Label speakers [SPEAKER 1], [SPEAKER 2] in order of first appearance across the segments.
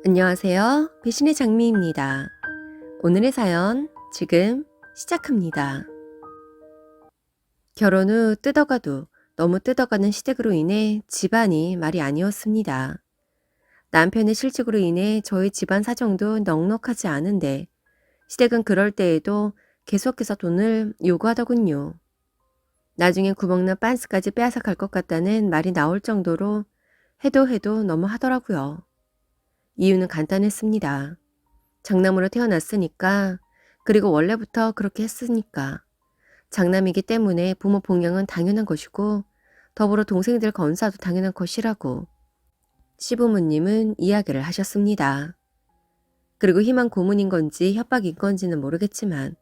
[SPEAKER 1] 안녕하세요. 배신의 장미입니다. 오늘의 사연 지금 시작합니다. 결혼 후 뜯어가도 너무 뜯어가는 시댁으로 인해 집안이 말이 아니었습니다. 남편의 실직으로 인해 저희 집안 사정도 넉넉하지 않은데 시댁은 그럴 때에도 계속해서 돈을 요구하더군요. 나중에 구멍난 빤스까지 빼앗아 갈 것 같다는 말이 나올 정도로 해도 너무 하더라고요. 이유는 간단했습니다. 장남으로 태어났으니까, 그리고 원래부터 그렇게 했으니까, 장남이기 때문에 부모 봉양은 당연한 것이고, 더불어 동생들 건사도 당연한 것이라고 시부모님은 이야기를 하셨습니다. 그리고 희망 고문인 건지 협박인 건지는 모르겠지만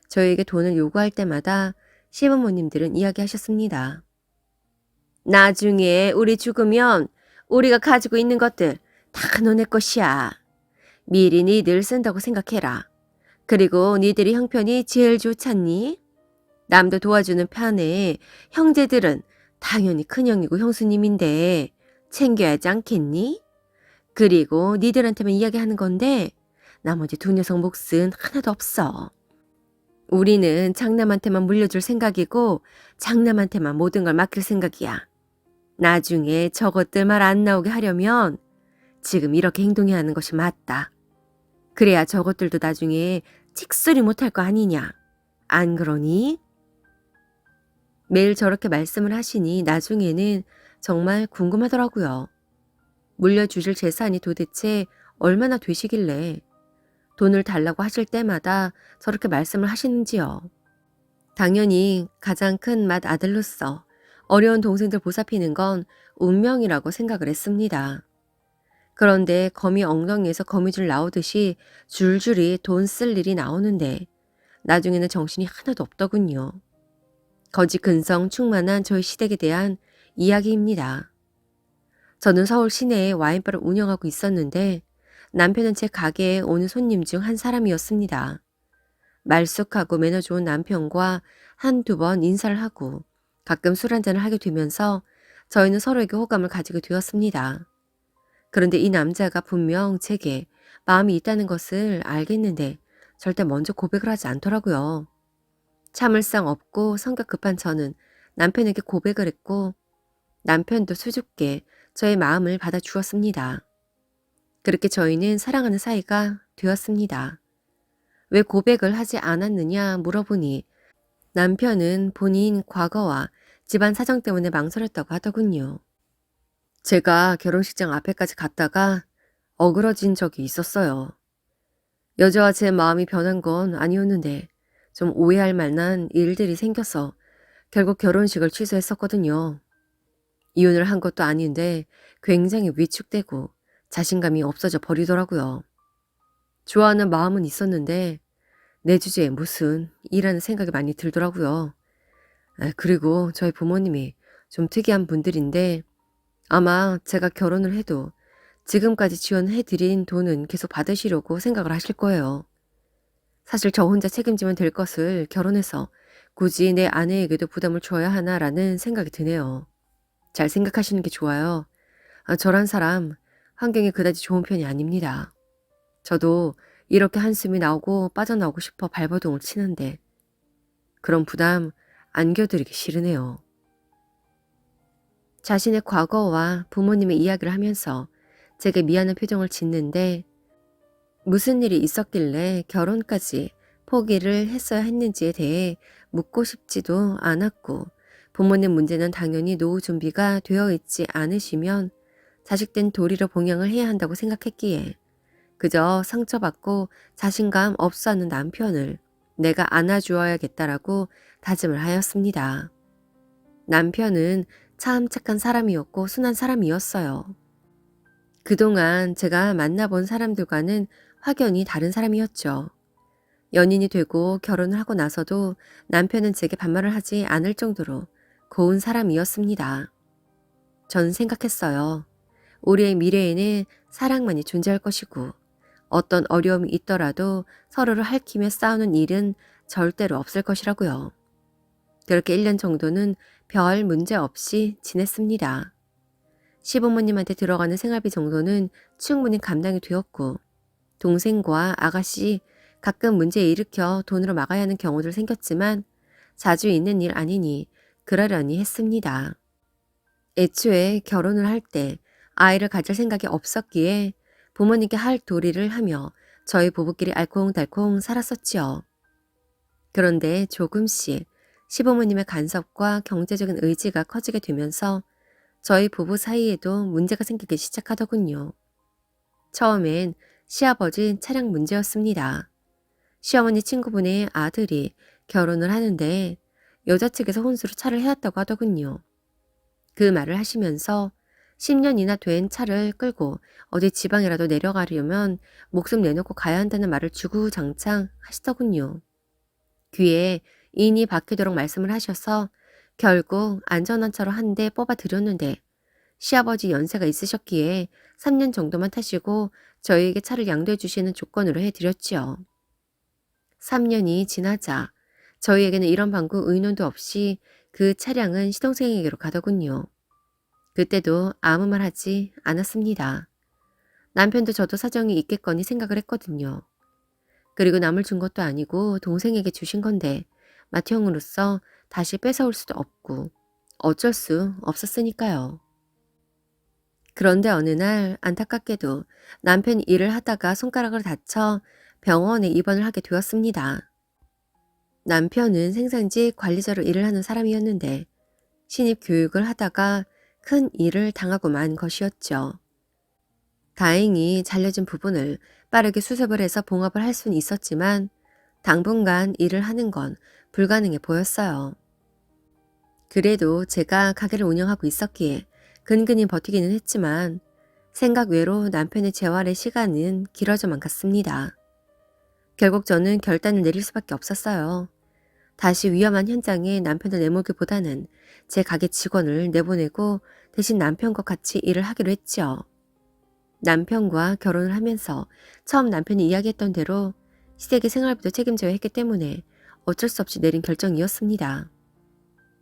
[SPEAKER 1] 저희에게 돈을 요구할 때마다 시부모님들은 이야기하셨습니다. 나중에 우리 죽으면 우리가 가지고 있는 것들 다 너네 것이야. 미리 니들 쓴다고 생각해라. 그리고 니들이 형편이 제일 좋잖니? 남도 도와주는 편에 형제들은 당연히 큰형이고 형수님인데 챙겨야지 않겠니? 그리고 니들한테만 이야기하는 건데 나머지 두 녀석 몫은 하나도 없어. 우리는 장남한테만 물려줄 생각이고 장남한테만 모든 걸 맡길 생각이야. 나중에 저것들 말 안 나오게 하려면 지금 이렇게 행동해야 하는 것이 맞다. 그래야 저것들도 나중에 칙소리 못할 거 아니냐. 안 그러니? 매일 저렇게 말씀을 하시니 나중에는 정말 궁금하더라고요. 물려주실 재산이 도대체 얼마나 되시길래 돈을 달라고 하실 때마다 저렇게 말씀을 하시는지요. 당연히 가장 큰 맏아들로서 어려운 동생들 보살피는 건 운명이라고 생각을 했습니다. 그런데 거미 엉덩이에서 거미줄 나오듯이 줄줄이 돈 쓸 일이 나오는데 나중에는 정신이 하나도 없더군요. 거지 근성 충만한 저희 시댁에 대한 이야기입니다. 저는 서울 시내에 와인바를 운영하고 있었는데 남편은 제 가게에 오는 손님 중 한 사람이었습니다. 말쑥하고 매너 좋은 남편과 한두 번 인사를 하고 가끔 술 한잔을 하게 되면서 저희는 서로에게 호감을 가지게 되었습니다. 그런데 이 남자가 분명 제게 마음이 있다는 것을 알겠는데 절대 먼저 고백을 하지 않더라고요. 참을성 없고 성격 급한 저는 남편에게 고백을 했고 남편도 수줍게 저의 마음을 받아주었습니다. 그렇게 저희는 사랑하는 사이가 되었습니다. 왜 고백을 하지 않았느냐 물어보니 남편은 본인 과거와 집안 사정 때문에 망설였다고 하더군요. 제가 결혼식장 앞에까지 갔다가 어그러진 적이 있었어요. 여자와 제 마음이 변한 건 아니었는데 좀 오해할 만한 일들이 생겨서 결국 결혼식을 취소했었거든요. 이혼을 한 것도 아닌데 굉장히 위축되고 자신감이 없어져 버리더라고요. 좋아하는 마음은 있었는데 내 주제에 무슨 이라는 생각이 많이 들더라고요. 그리고 저희 부모님이 좀 특이한 분들인데 아마 제가 결혼을 해도 지금까지 지원해드린 돈은 계속 받으시려고 생각을 하실 거예요. 사실 저 혼자 책임지면 될 것을 결혼해서 굳이 내 아내에게도 부담을 줘야 하나라는 생각이 드네요. 잘 생각하시는 게 좋아요. 저란 사람 환경이 그다지 좋은 편이 아닙니다. 저도 이렇게 한숨이 나오고 빠져나오고 싶어 발버둥을 치는데 그런 부담 안겨드리기 싫으네요. 자신의 과거와 부모님의 이야기를 하면서 제게 미안한 표정을 짓는데 무슨 일이 있었길래 결혼까지 포기를 했어야 했는지에 대해 묻고 싶지도 않았고 부모님 문제는 당연히 노후 준비가 되어 있지 않으시면 자식된 도리로 봉양을 해야 한다고 생각했기에 그저 상처받고 자신감 없어하는 남편을 내가 안아주어야겠다라고 다짐을 하였습니다. 남편은 참 착한 사람이었고 순한 사람이었어요. 그동안 제가 만나본 사람들과는 확연히 다른 사람이었죠. 연인이 되고 결혼을 하고 나서도 남편은 제게 반말을 하지 않을 정도로 고운 사람이었습니다. 전 생각했어요. 우리의 미래에는 사랑만이 존재할 것이고 어떤 어려움이 있더라도 서로를 핥히며 싸우는 일은 절대로 없을 것이라고요. 그렇게 1년 정도는 별 문제 없이 지냈습니다. 시부모님한테 들어가는 생활비 정도는 충분히 감당이 되었고 동생과 아가씨 가끔 문제 일으켜 돈으로 막아야 하는 경우들 생겼지만 자주 있는 일 아니니 그러려니 했습니다. 애초에 결혼을 할 때 아이를 가질 생각이 없었기에 부모님께 할 도리를 하며 저희 부부끼리 알콩달콩 살았었지요. 그런데 조금씩 시부모님의 간섭과 경제적인 의지가 커지게 되면서 저희 부부 사이에도 문제가 생기기 시작하더군요. 처음엔 시아버지 차량 문제였습니다. 시어머니 친구분의 아들이 결혼을 하는데 여자 측에서 혼수로 차를 해왔다고 하더군요. 그 말을 하시면서 10년이나 된 차를 끌고 어디 지방이라도 내려가려면 목숨 내놓고 가야 한다는 말을 주구장창 하시더군요. 귀에 인이 박히도록 말씀을 하셔서 결국 안전한 차로 한 대 뽑아 드렸는데 시아버지 연세가 있으셨기에 3년 정도만 타시고 저희에게 차를 양도해 주시는 조건으로 해드렸지요. 3년이 지나자 저희에게는 이런 방구 의논도 없이 그 차량은 시동생에게로 가더군요. 그때도 아무 말 하지 않았습니다. 남편도 저도 사정이 있겠거니 생각을 했거든요. 그리고 남을 준 것도 아니고 동생에게 주신 건데 맏형으로서 다시 뺏어올 수도 없고 어쩔 수 없었으니까요. 그런데 어느 날 안타깝게도 남편이 일을 하다가 손가락을 다쳐 병원에 입원을 하게 되었습니다. 남편은 생산지 관리자로 일을 하는 사람이었는데 신입 교육을 하다가 큰 일을 당하고 만 것이었죠. 다행히 잘려진 부분을 빠르게 수습을 해서 봉합을 할 수는 있었지만 당분간 일을 하는 건 불가능해 보였어요. 그래도 제가 가게를 운영하고 있었기에 근근히 버티기는 했지만 생각 외로 남편의 재활의 시간은 길어져만 갔습니다. 결국 저는 결단을 내릴 수밖에 없었어요. 다시 위험한 현장에 남편을 내몰기보다는 제 가게 직원을 내보내고 대신 남편과 같이 일을 하기로 했죠. 남편과 결혼을 하면서 처음 남편이 이야기했던 대로 시댁의 생활비도 책임져야 했기 때문에 어쩔 수 없이 내린 결정이었습니다.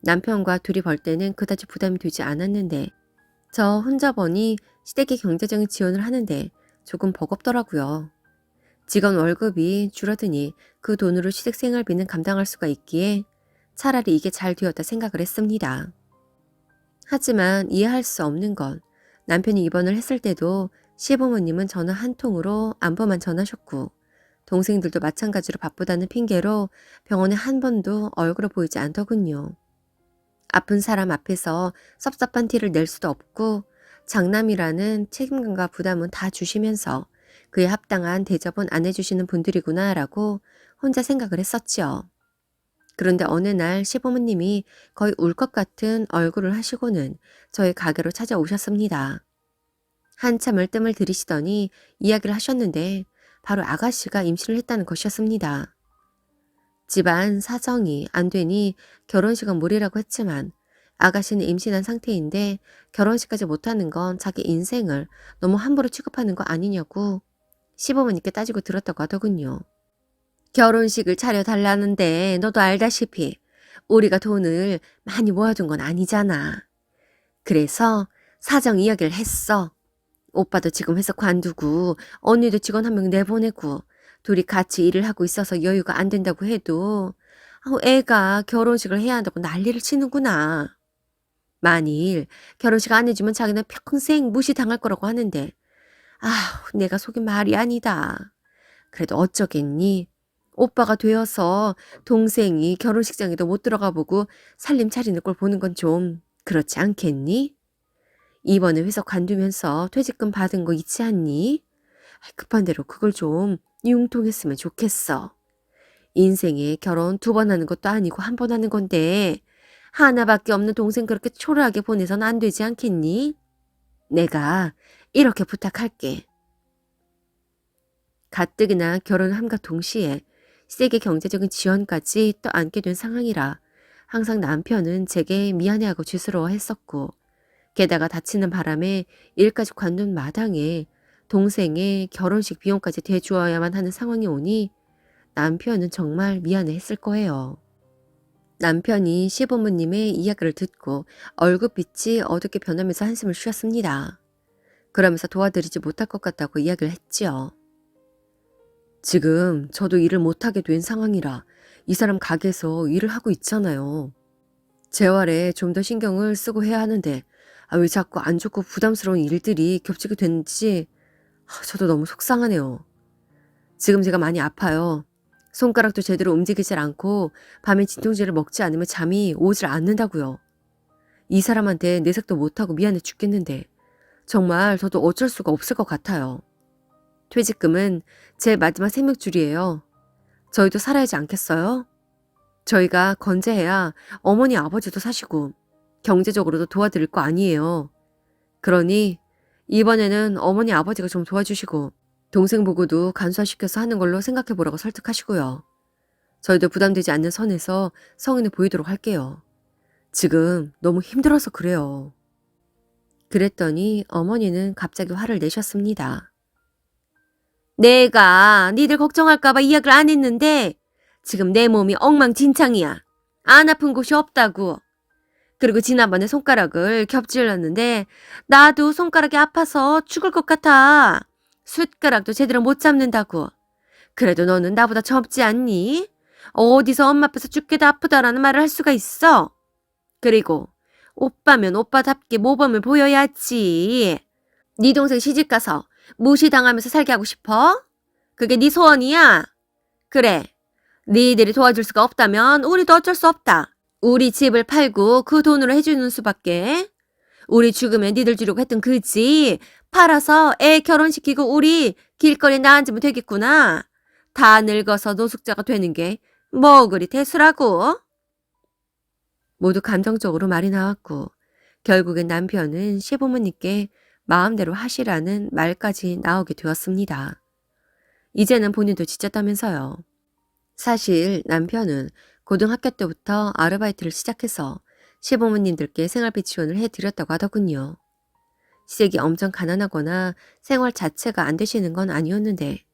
[SPEAKER 1] 남편과 둘이 벌 때는 그다지 부담이 되지 않았는데 저 혼자 버니 시댁의 경제적인 지원을 하는데 조금 버겁더라고요. 직원 월급이 줄어드니 그 돈으로 시댁 생활비는 감당할 수가 있기에 차라리 이게 잘 되었다 생각을 했습니다. 하지만 이해할 수 없는 건 남편이 입원을 했을 때도 시부모님은 전화 한 통으로 안부만 전하셨고 동생들도 마찬가지로 바쁘다는 핑계로 병원에 한 번도 얼굴을 보이지 않더군요. 아픈 사람 앞에서 섭섭한 티를 낼 수도 없고 장남이라는 책임감과 부담은 다 주시면서 그에 합당한 대접은 안 해주시는 분들이구나라고 혼자 생각을 했었지요. 그런데 어느 날 시부모님이 거의 울 것 같은 얼굴을 하시고는 저희 가게로 찾아오셨습니다. 한참을 뜸을 들이시더니 이야기를 하셨는데 바로 아가씨가 임신을 했다는 것이었습니다. 집안 사정이 안 되니 결혼식은 무리라고 했지만 아가씨는 임신한 상태인데 결혼식까지 못하는 건 자기 인생을 너무 함부로 취급하는 거 아니냐고 시부모님께 따지고 들었다고 하더군요. 결혼식을 차려달라는데 너도 알다시피 우리가 돈을 많이 모아둔 건 아니잖아. 그래서 사정 이야기를 했어. 오빠도 지금 회사 관두고 언니도 직원 한 명 내보내고 둘이 같이 일을 하고 있어서 여유가 안 된다고 해도 애가 결혼식을 해야 한다고 난리를 치는구나. 만일 결혼식 안 해주면 자기는 평생 무시당할 거라고 하는데 내가 속인 말이 아니다. 그래도 어쩌겠니? 오빠가 되어서 동생이 결혼식장에도 못 들어가 보고 살림 차리는 걸 보는 건 좀 그렇지 않겠니? 이번에 회사 관두면서 퇴직금 받은 거 있지 않니? 급한 대로 그걸 좀 융통했으면 좋겠어. 인생에 결혼 2번 하는 것도 아니고 1번 하는 건데 하나밖에 없는 동생 그렇게 초라하게 보내선 안 되지 않겠니? 내가 이렇게 부탁할게. 가뜩이나 결혼을 함과 동시에 시댁의 경제적인 지원까지 떠안게 된 상황이라 항상 남편은 제게 미안해하고 죄스러워했었고 게다가 다치는 바람에 일까지 관둔 마당에 동생의 결혼식 비용까지 대주어야만 하는 상황이 오니 남편은 정말 미안해했을 거예요. 남편이 시부모님의 이야기를 듣고 얼굴빛이 어둡게 변하면서 한숨을 쉬었습니다. 그러면서 도와드리지 못할 것 같다고 이야기를 했지요. 지금 저도 일을 못하게 된 상황이라 이 사람 가게에서 일을 하고 있잖아요. 재활에 좀 더 신경을 쓰고 해야 하는데 왜 자꾸 안 좋고 부담스러운 일들이 겹치게 되는지 저도 너무 속상하네요. 지금 제가 많이 아파요. 손가락도 제대로 움직이질 않고 밤에 진통제를 먹지 않으면 잠이 오질 않는다고요. 이 사람한테 내색도 못하고 미안해 죽겠는데 정말 저도 어쩔 수가 없을 것 같아요. 퇴직금은 제 마지막 생명줄이에요. 저희도 살아야지 않겠어요? 저희가 건재해야 어머니 아버지도 사시고 경제적으로도 도와드릴 거 아니에요. 그러니 이번에는 어머니 아버지가 좀 도와주시고 동생 보고도 간소화시켜서 하는 걸로 생각해 보라고 설득하시고요. 저희도 부담되지 않는 선에서 성의를 보이도록 할게요. 지금 너무 힘들어서 그래요. 그랬더니 어머니는 갑자기 화를 내셨습니다. 내가 니들 걱정할까봐 이야기를 안 했는데 지금 내 몸이 엉망진창이야. 안 아픈 곳이 없다고. 그리고 지난번에 손가락을 겹질렀는데 나도 손가락이 아파서 죽을 것 같아. 숟가락도 제대로 못 잡는다고. 그래도 너는 나보다 젊지 않니? 어디서 엄마 앞에서 죽게도 아프다라는 말을 할 수가 있어. 그리고 오빠면 오빠답게 모범을 보여야지. 네 동생 시집가서 무시당하면서 살게 하고 싶어? 그게 네 소원이야? 그래. 니들이 도와줄 수가 없다면 우리도 어쩔 수 없다. 우리 집을 팔고 그 돈으로 해주는 수밖에. 우리 죽으면 니들 주려고 했던 그 집 팔아서 애 결혼시키고 우리 길거리에 나앉으면 되겠구나. 다 늙어서 노숙자가 되는 게 뭐 그리 대수라고. 모두 감정적으로 말이 나왔고 결국엔 남편은 시부모님께 마음대로 하시라는 말까지 나오게 되었습니다. 이제는 본인도 지쳤다면서요. 사실 남편은 고등학교 때부터 아르바이트를 시작해서 시부모님들께 생활비 지원을 해드렸다고 하더군요. 시댁이 엄청 가난하거나 생활 자체가 안 되시는 건 아니었는데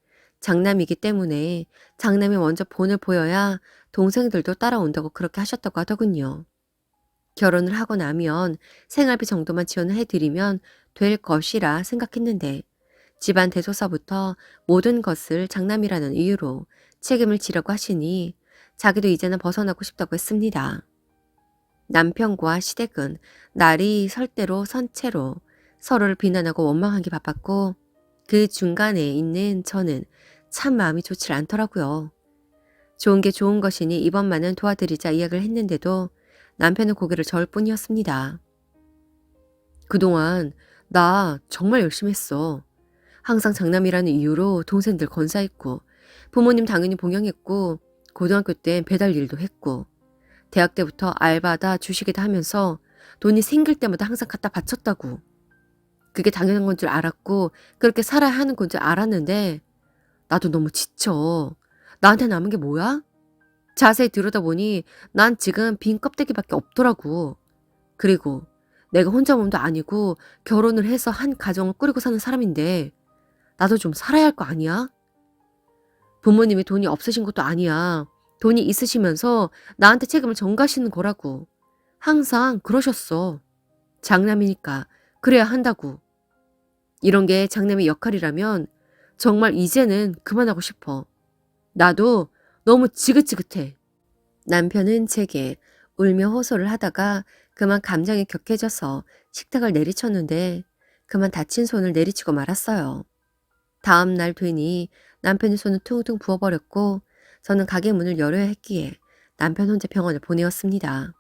[SPEAKER 1] 장남이기 때문에 장남이 먼저 본을 보여야 동생들도 따라온다고 그렇게 하셨다고 하더군요. 결혼을 하고 나면 생활비 정도만 지원을 해드리면 될 것이라 생각했는데 집안 대소사부터 모든 것을 장남이라는 이유로 책임을 지라고 하시니 자기도 이제는 벗어나고 싶다고 했습니다. 남편과 시댁은 날이 설 대로 선 채로 서로를 비난하고 원망하기 바빴고 그 중간에 있는 저는 참 마음이 좋질 않더라고요. 좋은 게 좋은 것이니 이번만은 도와드리자 이야기를 했는데도 남편은 고개를 저을 뿐이었습니다. 그동안 나 정말 열심히 했어. 항상 장남이라는 이유로 동생들 건사했고 부모님 당연히 봉양했고 고등학교 때 배달 일도 했고 대학 때부터 알바다 주식이다 하면서 돈이 생길 때마다 항상 갖다 바쳤다고. 그게 당연한 건 줄 알았고 그렇게 살아야 하는 건 줄 알았는데 나도 너무 지쳐. 나한테 남은 게 뭐야? 자세히 들여다보니 난 지금 빈 껍데기밖에 없더라고. 그리고 내가 혼자 몸도 아니고 결혼을 해서 한 가정을 꾸리고 사는 사람인데 나도 좀 살아야 할 거 아니야? 부모님이 돈이 없으신 것도 아니야. 돈이 있으시면서 나한테 책임을 전가하시는 거라고. 항상 그러셨어. 장남이니까 그래야 한다고. 이런 게 장남의 역할이라면 정말 이제는 그만하고 싶어. 나도 너무 지긋지긋해. 남편은 제게 울며 호소를 하다가 그만 감정이 격해져서 식탁을 내리쳤는데 그만 다친 손을 내리치고 말았어요. 다음 날 되니 남편의 손은 퉁퉁 부어버렸고 저는 가게 문을 열어야 했기에 남편 혼자 병원을 보내었습니다.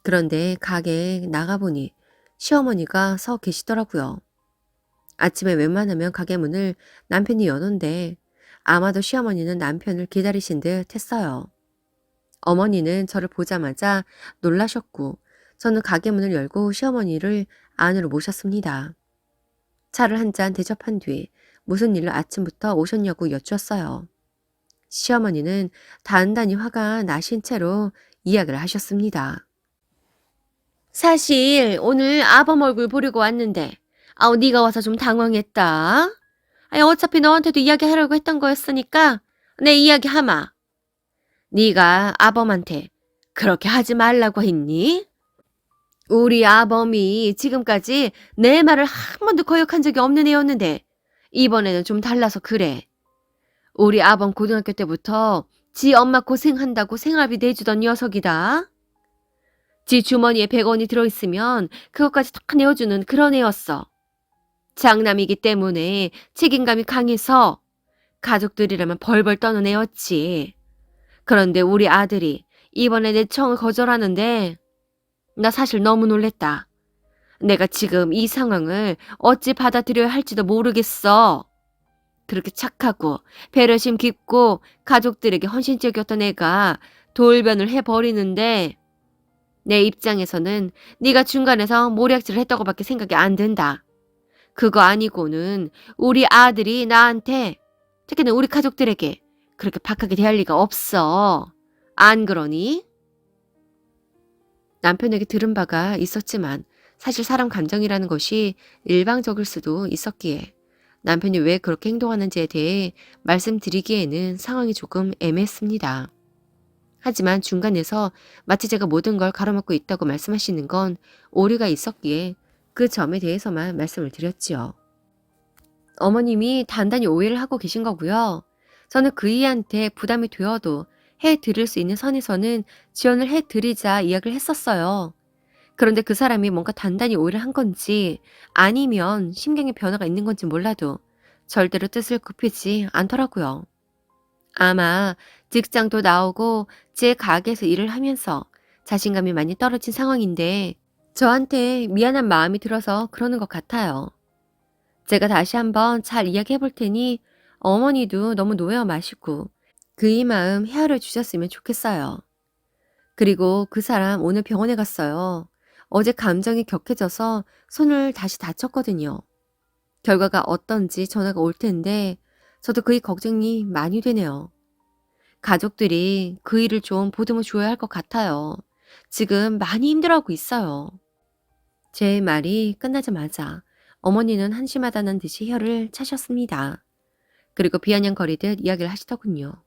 [SPEAKER 1] 그런데 가게에 나가보니 시어머니가 서 계시더라고요. 아침에 웬만하면 가게 문을 남편이 여는데 아마도 시어머니는 남편을 기다리신 듯 했어요. 어머니는 저를 보자마자 놀라셨고 저는 가게 문을 열고 시어머니를 안으로 모셨습니다. 차를 한 잔 대접한 뒤 무슨 일로 아침부터 오셨냐고 여쭈었어요. 시어머니는 단단히 화가 나신 채로 이야기를 하셨습니다. 사실 오늘 아범 얼굴 보려고 왔는데 네가 와서 좀 당황했다. 어차피 너한테도 이야기하려고 했던 거였으니까 내 이야기하마. 네가 아범한테 그렇게 하지 말라고 했니? 우리 아범이 지금까지 내 말을 한 번도 거역한 적이 없는 애였는데 이번에는 좀 달라서 그래. 우리 아범 고등학교 때부터 지 엄마 고생한다고 생활비 내주던 녀석이다. 지 주머니에 100원이 들어있으면 그것까지 다 내어주는 그런 애였어. 장남이기 때문에 책임감이 강해서 가족들이라면 벌벌 떠는 애였지. 그런데 우리 아들이 이번에 내 청을 거절하는데 나 사실 너무 놀랬다. 내가 지금 이 상황을 어찌 받아들여야 할지도 모르겠어. 그렇게 착하고 배려심 깊고 가족들에게 헌신적이었던 애가 돌변을 해버리는데 내 입장에서는 네가 중간에서 모략질을 했다고밖에 생각이 안 든다. 그거 아니고는 우리 아들이 나한테, 특히는 우리 가족들에게 그렇게 박하게 대할 리가 없어. 안 그러니? 남편에게 들은 바가 있었지만 사실 사람 감정이라는 것이 일방적일 수도 있었기에 남편이 왜 그렇게 행동하는지에 대해 말씀드리기에는 상황이 조금 애매했습니다. 하지만 중간에서 마치 제가 모든 걸 가로막고 있다고 말씀하시는 건 오류가 있었기에 그 점에 대해서만 말씀을 드렸지요. 어머님이 단단히 오해를 하고 계신 거고요. 저는 그이한테 부담이 되어도 해드릴 수 있는 선에서는 지원을 해드리자 이야기를 했었어요. 그런데 그 사람이 뭔가 단단히 오해를 한 건지 아니면 심경의 변화가 있는 건지 몰라도 절대로 뜻을 굽히지 않더라고요. 아마 직장도 나오고 제 가게에서 일을 하면서 자신감이 많이 떨어진 상황인데 저한테 미안한 마음이 들어서 그러는 것 같아요. 제가 다시 한번 잘 이야기해 볼 테니 어머니도 너무 놓여 마시고 그이 마음 헤아려 주셨으면 좋겠어요. 그리고 그 사람 오늘 병원에 갔어요. 어제 감정이 격해져서 손을 다시 다쳤거든요. 결과가 어떤지 전화가 올 텐데 저도 그이 걱정이 많이 되네요. 가족들이 그 일을 좀 보듬어 줘야 할 것 같아요. 지금 많이 힘들어하고 있어요. 제 말이 끝나자마자 어머니는 한심하다는 듯이 혀를 차셨습니다. 그리고 비아냥거리듯 이야기를 하시더군요.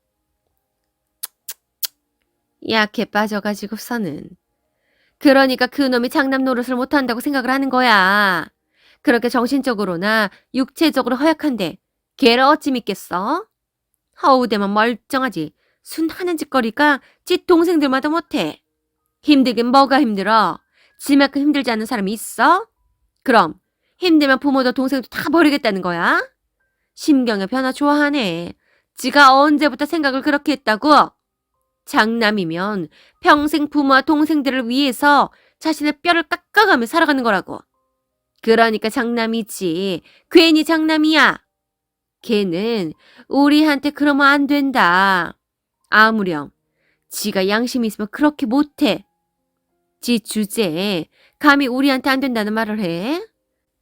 [SPEAKER 1] 약해 빠져가지고서는. 그러니까 그놈이 장남 노릇을 못한다고 생각을 하는 거야. 그렇게 정신적으로나 육체적으로 허약한데 걔를 어찌 믿겠어? 허우대만 멀쩡하지. 순하는 짓거리가 지 동생들마다 못해. 힘들긴 뭐가 힘들어. 지만큼 힘들지 않은 사람이 있어? 그럼 힘들면 부모도 동생도 다 버리겠다는 거야? 심경의 변화 좋아하네. 지가 언제부터 생각을 그렇게 했다고? 장남이면 평생 부모와 동생들을 위해서 자신의 뼈를 깎아가며 살아가는 거라고. 그러니까 장남이지. 괜히 장남이야. 걔는 우리한테 그러면 안 된다. 아무렴 지가 양심이 있으면 그렇게 못해. 지 주제에 감히 우리한테 안 된다는 말을 해?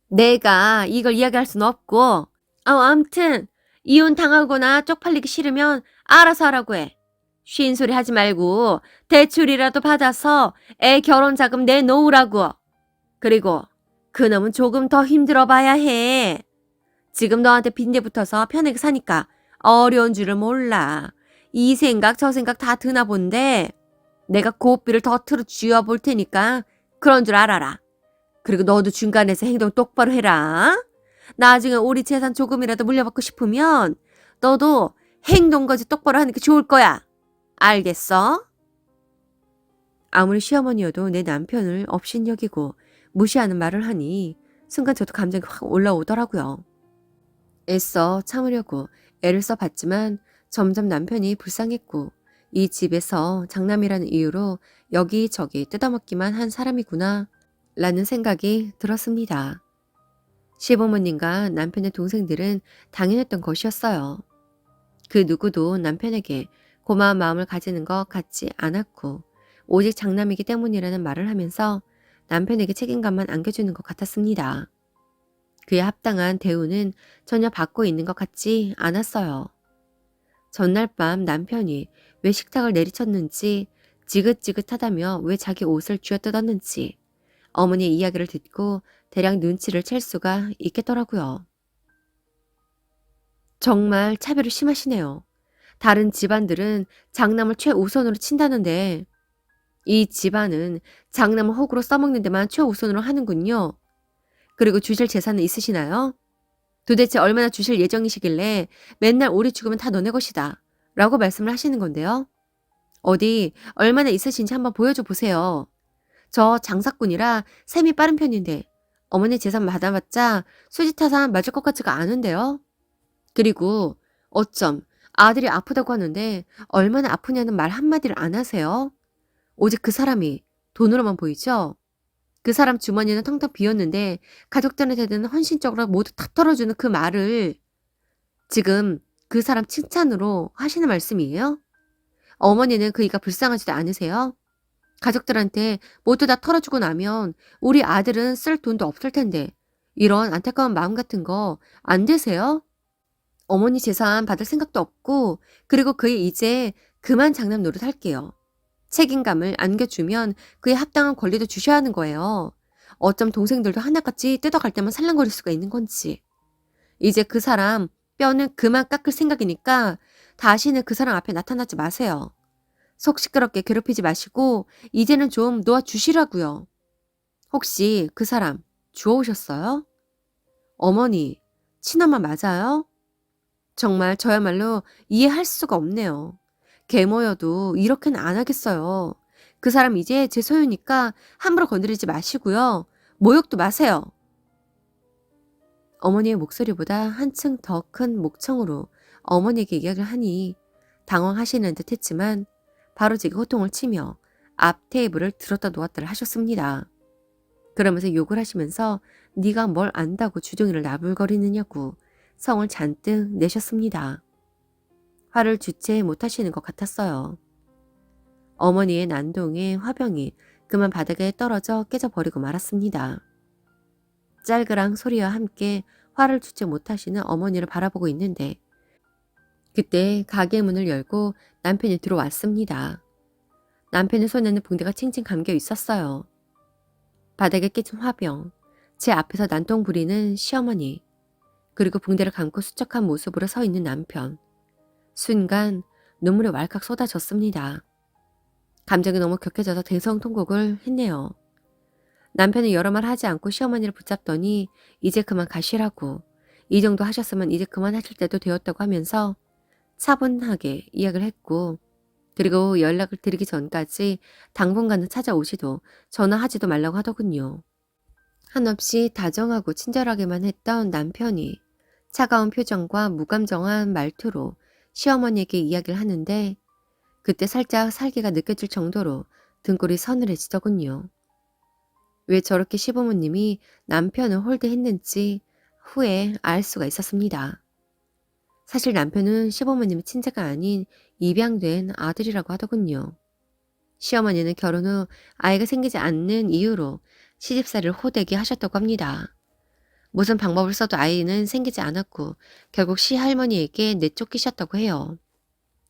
[SPEAKER 1] 내가 이걸 이야기할 순 없고 암튼 이혼 당하거나 쪽팔리기 싫으면 알아서 하라고 해. 쉰 소리 하지 말고 대출이라도 받아서 애 결혼 자금 내놓으라고. 그리고 그놈은 조금 더 힘들어 봐야 해. 지금 너한테 빈대 붙어서 편하게 사니까 어려운 줄을 몰라. 이 생각 저 생각 다 드나 본데 내가 고삐를 더 틀어 쥐어 볼 테니까 그런 줄 알아라. 그리고 너도 중간에서 행동 똑바로 해라. 나중에 우리 재산 조금이라도 물려받고 싶으면 너도 행동거지 똑바로 하는 게 좋을 거야. 알겠어? 아무리 시어머니여도 내 남편을 업신여기고 무시하는 말을 하니 순간 저도 감정이 확 올라오더라고요. 애써 참으려고 애를 써봤지만 점점 남편이 불쌍했고 이 집에서 장남이라는 이유로 여기저기 뜯어먹기만 한 사람이구나 라는 생각이 들었습니다. 시부모님과 남편의 동생들은 당연했던 것이었어요. 그 누구도 남편에게 고마운 마음을 가지는 것 같지 않았고 오직 장남이기 때문이라는 말을 하면서 남편에게 책임감만 안겨주는 것 같았습니다. 그에 합당한 대우는 전혀 받고 있는 것 같지 않았어요. 전날 밤 남편이 왜 식탁을 내리쳤는지 지긋지긋하다며 왜 자기 옷을 쥐어뜯었는지 어머니의 이야기를 듣고 대략 눈치를 챌 수가 있겠더라고요. 정말 차별이 심하시네요. 다른 집안들은 장남을 최우선으로 친다는데 이 집안은 장남을 호구로 써먹는 데만 최우선으로 하는군요. 그리고 주실 재산은 있으시나요? 도대체 얼마나 주실 예정이시길래 맨날 우리 죽으면 다 너네 것이다 라고 말씀을 하시는 건데요. 어디 얼마나 있으신지 한번 보여줘 보세요. 저 장사꾼이라 셈이 빠른 편인데 어머니 재산 받아봤자 수지타산 맞을 것 같지가 않은데요. 그리고 어쩜 아들이 아프다고 하는데 얼마나 아프냐는 말 한마디를 안 하세요? 오직 그 사람이 돈으로만 보이죠? 그 사람 주머니는 텅텅 비었는데 가족들한테는 헌신적으로 모두 다 털어주는 그 말을 지금 그 사람 칭찬으로 하시는 말씀이에요? 어머니는 그 이가 불쌍하지도 않으세요? 가족들한테 모두 다 털어주고 나면 우리 아들은 쓸 돈도 없을 텐데 이런 안타까운 마음 같은 거 안 되세요? 어머니 재산 받을 생각도 없고 그리고 그의 이제 그만 장남 노릇할게요. 책임감을 안겨주면 그에 합당한 권리도 주셔야 하는 거예요. 어쩜 동생들도 하나같이 뜯어갈 때만 살랑거릴 수가 있는 건지. 이제 그 사람 뼈는 그만 깎을 생각이니까 다시는 그 사람 앞에 나타나지 마세요. 속 시끄럽게 괴롭히지 마시고 이제는 좀 놓아주시라고요. 혹시 그 사람 주워오셨어요? 어머니, 친엄마 맞아요? 정말 저야말로 이해할 수가 없네요. 계모여도 이렇게는 안 하겠어요. 그 사람 이제 제 소유니까 함부로 건드리지 마시고요. 모욕도 마세요. 어머니의 목소리보다 한층 더 큰 목청으로 어머니에게 이야기를 하니 당황하시는 듯 했지만 바로 제게 호통을 치며 앞 테이블을 들었다 놓았다를 하셨습니다. 그러면서 욕을 하시면서 네가 뭘 안다고 주둥이를 나불거리느냐고 성을 잔뜩 내셨습니다. 화를 주체 못하시는 것 같았어요. 어머니의 난동에 화병이 그만 바닥에 떨어져 깨져버리고 말았습니다. 짤그랑 소리와 함께 화를 주체 못하시는 어머니를 바라보고 있는데 그때 가게 문을 열고 남편이 들어왔습니다. 남편의 손에는 붕대가 칭칭 감겨 있었어요. 바닥에 깨진 화병, 제 앞에서 난동 부리는 시어머니, 그리고 붕대를 감고 수척한 모습으로 서 있는 남편. 순간 눈물이 왈칵 쏟아졌습니다. 감정이 너무 격해져서 대성통곡을 했네요. 남편은 여러 말 하지 않고 시어머니를 붙잡더니 이제 그만 가시라고, 이 정도 하셨으면 이제 그만하실 때도 되었다고 하면서 차분하게 이야기를 했고 그리고 연락을 드리기 전까지 당분간은 찾아오지도 전화하지도 말라고 하더군요. 한없이 다정하고 친절하게만 했던 남편이 차가운 표정과 무감정한 말투로 시어머니에게 이야기를 하는데 그때 살짝 살기가 느껴질 정도로 등골이 서늘해지더군요. 왜 저렇게 시부모님이 남편을 홀대했는지 후에 알 수가 있었습니다. 사실 남편은 시부모님의 친자가 아닌 입양된 아들이라고 하더군요. 시어머니는 결혼 후 아이가 생기지 않는 이유로 시집살이를 호되게 하셨다고 합니다. 무슨 방법을 써도 아이는 생기지 않았고 결국 시할머니에게 내쫓기셨다고 해요.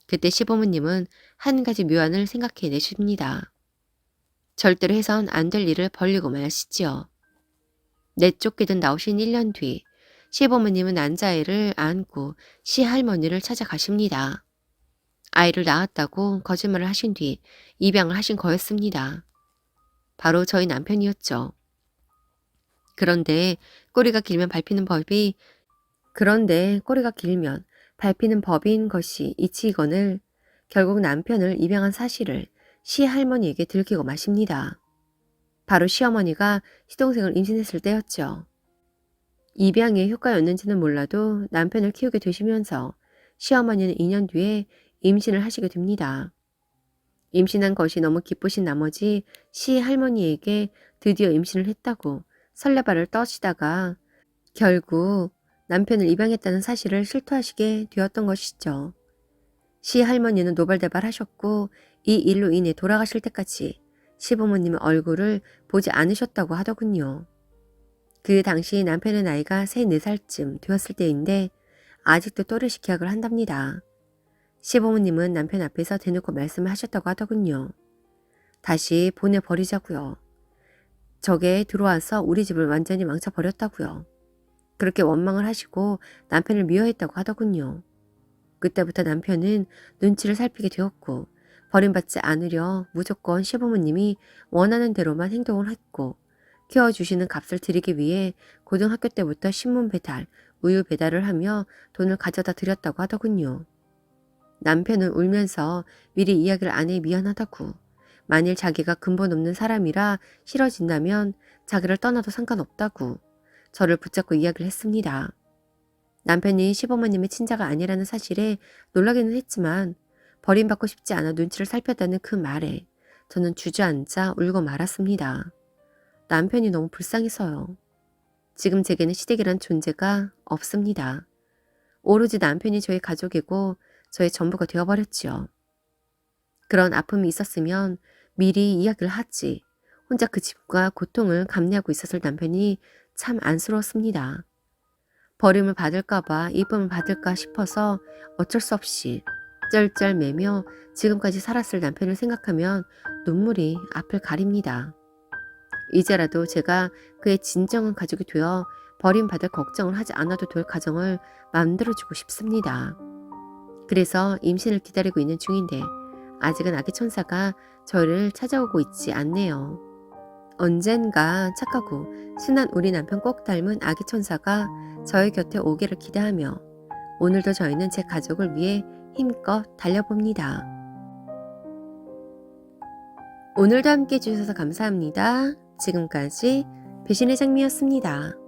[SPEAKER 1] 그때 시부모님은 한 가지 묘안을 생각해 내십니다. 절대로 해선 안 될 일을 벌리고 마시지요. 내쫓기든 나오신 1년 뒤 시부모님은 난자아이를 안고 시할머니를 찾아가십니다. 아이를 낳았다고 거짓말을 하신 뒤 입양을 하신 거였습니다. 바로 저희 남편이었죠. 그런데 꼬리가 길면 밟히는 법인 것이 이치이건을 결국 남편을 입양한 사실을 시할머니에게 들키고 마십니다. 바로 시어머니가 시동생을 임신했을 때였죠. 입양의 효과였는지는 몰라도 남편을 키우게 되시면서 시어머니는 2년 뒤에 임신을 하시게 됩니다. 임신한 것이 너무 기쁘신 나머지 시할머니에게 드디어 임신을 했다고 설레발을 떠시다가 결국 남편을 입양했다는 사실을 실토하시게 되었던 것이죠. 시할머니는 노발대발하셨고 이 일로 인해 돌아가실 때까지 시부모님의 얼굴을 보지 않으셨다고 하더군요. 그 당시 남편의 나이가 3, 4살쯤 되었을 때인데 아직도 또렷이 기억을 한답니다. 시부모님은 남편 앞에서 대놓고 말씀을 하셨다고 하더군요. 다시 보내버리자고요. 저게 들어와서 우리 집을 완전히 망쳐버렸다고요. 그렇게 원망을 하시고 남편을 미워했다고 하더군요. 그때부터 남편은 눈치를 살피게 되었고 버림받지 않으려 무조건 시부모님이 원하는 대로만 행동을 했고 키워주시는 값을 드리기 위해 고등학교 때부터 신문 배달, 우유 배달을 하며 돈을 가져다 드렸다고 하더군요. 남편은 울면서 미리 이야기를 안 해 미안하다고. 만일 자기가 근본 없는 사람이라 싫어진다면 자기를 떠나도 상관없다고 저를 붙잡고 이야기를 했습니다. 남편이 시부모님의 친자가 아니라는 사실에 놀라기는 했지만 버림받고 싶지 않아 눈치를 살폈다는 그 말에 저는 주저앉아 울고 말았습니다. 남편이 너무 불쌍해서요. 지금 제게는 시댁이란 존재가 없습니다. 오로지 남편이 저의 가족이고 저의 전부가 되어버렸지요. 그런 아픔이 있었으면 미리 이야기를 하지. 혼자 그 짐과 고통을 감내하고 있었을 남편이 참 안쓰러웠습니다. 버림을 받을까봐 이쁨을 받을까 싶어서 어쩔 수 없이 쩔쩔매며 지금까지 살았을 남편을 생각하면 눈물이 앞을 가립니다. 이제라도 제가 그의 진정한 가족이 되어 버림받을 걱정을 하지 않아도 될 가정을 만들어주고 싶습니다. 그래서 임신을 기다리고 있는 중인데 아직은 아기 천사가 저를 찾아오고 있지 않네요. 언젠가 착하고 순한 우리 남편 꼭 닮은 아기 천사가 저의 곁에 오기를 기대하며 오늘도 저희는 제 가족을 위해 힘껏 달려봅니다. 오늘도 함께 해주셔서 감사합니다. 지금까지 배신의 장미였습니다.